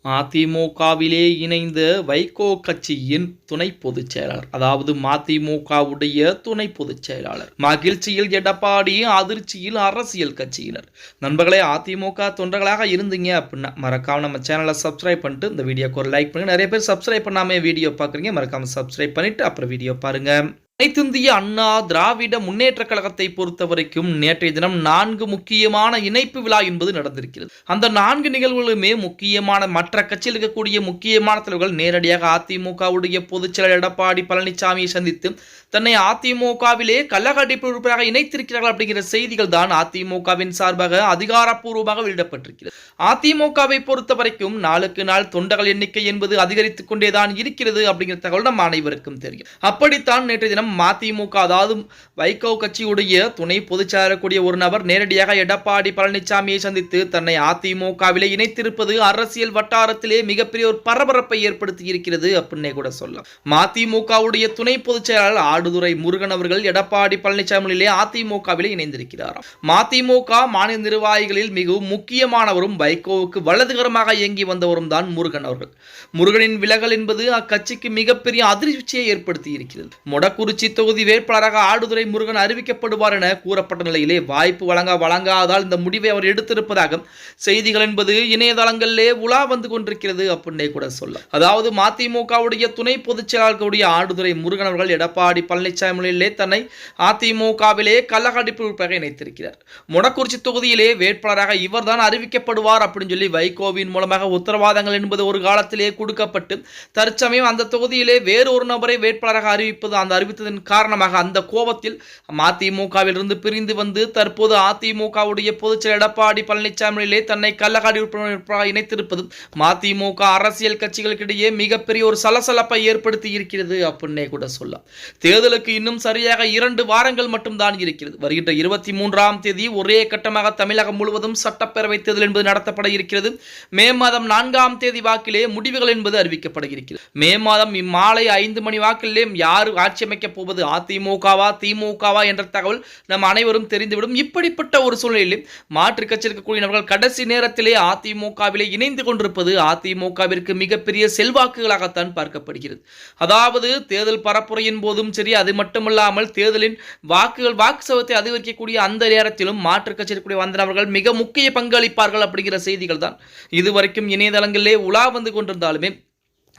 அதிமுகவிலே இணைந்த வைகோ கட்சியின் துணை பொதுச் செயலாளர், அதாவது மதிமுகவுடைய துணை பொதுச் செயலாளர். மகிழ்ச்சியில் எடப்பாடி, அதிர்ச்சியில் அரசியல் கட்சியினர். நண்பர்களே, அதிமுக தொண்டர்களாக இருந்தீங்க அப்படின்னா மறக்காம நம்ம சேனலை சப்ஸ்கிரைப் பண்ணிட்டு இந்த வீடியோக்கு ஒரு லைக் பண்ணுங்க. நிறைய பேர் சப்ஸ்கிரைப் பண்ணாம வீடியோ பார்க்குறீங்க, மறக்காம சப்ஸ்கிரைப் பண்ணிட்டு அப்புறம் வீடியோ பாருங்க. அனைத்திந்திய அண்ணா திராவிட முன்னேற்ற கழகத்தை பொறுத்த வரைக்கும் நேற்றைய தினம் 4 முக்கியமான இணைப்பு விழா என்பது நடந்திருக்கிறது. அந்த 4 நிகழ்வுகளுமே முக்கியமான மற்ற கட்சியில் இருக்கக்கூடிய முக்கியமான தலைவர்கள் நேரடியாக அதிமுகவுடைய பொதுச் செயலர் எடப்பாடி பழனிசாமியை சந்தித்து தன்னை அதிமுகவிலே கள்ளக்கடிப்பு உறுப்பினராக இணைத்திருக்கிறார்கள் அப்படிங்கிற செய்திகள் தான் அதிமுகவின் சார்பாக அதிகாரப்பூர்வமாக வெளியிடப்பட்டிருக்கிறது. அதிமுகவை பொறுத்த வரைக்கும் நாளுக்கு நாள் தொண்டர்கள் எண்ணிக்கை என்பது அதிகரித்துக் கொண்டேதான் இருக்கிறது அப்படிங்கிற தகவல் நம் அனைவருக்கும் தெரியும். அப்படித்தான் நேற்றைய தினம் மதிமுக, அதாவது வைகோ கட்சியுடைய துணை பொதுச் செயலாளர் கூடிய ஒரு நபர் நேரடியாக எடப்பாடி பழனிசாமியை சந்தித்து தன்னை அதிமுகவிலே இணைத்திருப்பது அரசியல் வட்டாரத்திலே மிகப்பெரிய ஒரு பரபரப்பை ஏற்படுத்தி இருக்கிறது அப்படின்னே கூட சொல்லலாம். மதிமுகவுடைய துணை பொதுச் செயலாளர் ஆடுதுறை முருகன் அவர்கள் எடப்பாடி பழனிசாமியிலே அதிமுகவிலே இணைந்திருக்கிறார். மதிமுக மாநில நிர்வாகிகளில் மிகவும் முக்கியமானவரும் வைகோவுக்கு வலதுகரமாக இயங்கி வந்தவரும் தான் முருகன் அவர்கள். முருகனின் விலகல் என்பது அக்கட்சிக்கு மிகப்பெரிய அதிர்ச்சியை ஏற்படுத்தி இருக்கிறது. மொடக்குறிச்சி தொகுதி வேட்பாளராக ஆடுதுறை முருகன் அறிவிக்கப்படுவார் என கூறப்பட்ட நிலையிலே வாய்ப்பு வழங்காதால் இந்த முடிவை அவர் எடுத்திருப்பதாக செய்திகள் என்பது இணையதளங்களிலே உலா வந்து கொண்டிருக்கிறது அப்படின்னே கூட சொல்ல. அதாவது மதிமுகவுடைய துணை பொதுச் செயலாளர்களுடைய ஆடுதுறை முருகன் அவர்கள் எடப்பாடி பழனிசாமியிலே தன்னை அதிமுகவிலே கள்ளக்கடிப்பு உறுப்பினராக இணைத்திருக்கிறார். மொடக்குறிச்சி தொகுதியிலே வேட்பாளராக இவர் தான் அறிவிக்கப்படுவார் அப்படின்னு சொல்லி வைகோவின் மூலமாக உத்தரவாதங்கள் என்பது ஒரு காலத்திலே கொடுக்கப்பட்டு தற்சமயம் அந்த தொகுதியிலே வேறு ஒரு நபரை வேட்பாளராக அறிவிப்பது, அந்த அறிவித்ததன் காரணமாக அந்த கோபத்தில் மதிமுகவில் இருந்து பிரிந்து வந்து தற்போது அதிமுகவுடைய பொதுச் செயலர் எடப்பாடி பழனிசாமியிலே தன்னை கள்ளக்கடி உறுப்பினராக இணைத்திருப்பது மதிமுக அரசியல் கட்சிகளுக்கிடையே மிகப்பெரிய ஒரு சலசலப்பை ஏற்படுத்தி இருக்கிறது அப்படின்னே கூட சொல்லலாம். தேர்தலுக்கு இன்னும் சரியாக 2 வாரங்கள் மட்டும்தான் இருக்கிறது. வருகின்ற 23ஆம் தேதி ஒரே கட்டமாக தமிழகம் முழுவதும் சட்டப்பேரவை தேர்தல் என்பது நடத்தப்பட இருக்கிறது. மே மாதம் 4ஆம் தேதி வாக்கிலே முடிவுகள் என்பது அறிவிக்கப்பட இருக்கிறது. மே மாதம் மாலை 5 மணி வாக்கிலே யார் ஆட்சி அமைக்க போவது, அதிமுகவா திமுகவா என்ற தகவல் நம் அனைவரும் தெரிந்துவிடும். இப்படிப்பட்ட ஒரு சூழ்நிலையில் மாற்று கட்சி இருக்கக்கூடிய நபர்கள் கடைசி நேரத்திலே அதிமுகவிலே இணைந்து கொண்டிருப்பது அதிமுகவிற்கு மிகப்பெரிய செல்வாக்குகளாகத்தான் பார்க்கப்படுகிறது. அதாவது தேர்தல் பரப்புரையின் போதும் சரி, அது மட்டுமல்லாமல் தேர்தலின் வாக்கு சதவீதத்தை அதிகரிக்கக்கூடிய அந்த நேரத்திலும் மாற்று கட்சி இருக்கக்கூடிய வந்த நபர்கள் மிக முக்கிய பங்களிப்பார்கள் அப்படிங்கிற செய்திகள் தான் இதுவரைக்கும் இணையதளங்களிலே உலா வந்து கொண்டிருந்தாலுமே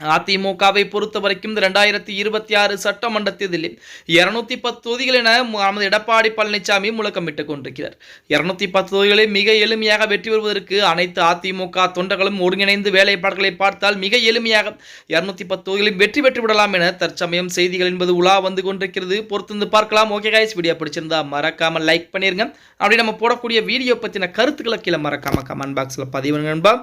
அதிமுகவை பொறுத்த வரைக்கும் 2026 சட்டமன்ற தேர்தலில் 210 தொகுதிகள் என நமது எடப்பாடி பழனிசாமி முழக்கமிட்டுக் கொண்டிருக்கிறார். 210 தொகுதிகளை மிக எளிமையாக வெற்றி பெறுவதற்கு அனைத்து அதிமுக தொண்டர்களும் ஒருங்கிணைந்து வேலைப்பாடுகளை பார்த்தால் மிக எளிமையாக 210 தொகுதிகளையும் வெற்றி பெற்று விடலாம் என தற்சமயம் செய்திகள் என்பது உலா வந்து கொண்டிருக்கிறது. பொறுத்து பார்க்கலாம். ஓகே கைஸ், வீடியோ பிடிச்சிருந்தா மறக்காம லைக் பண்ணிருங்க. அப்படி நம்ம போடக்கூடிய வீடியோ பத்தின கருத்துக்களை கீழே மறக்காம கமெண்ட் பாக்ஸ்ல பதிவுங்க நண்பா.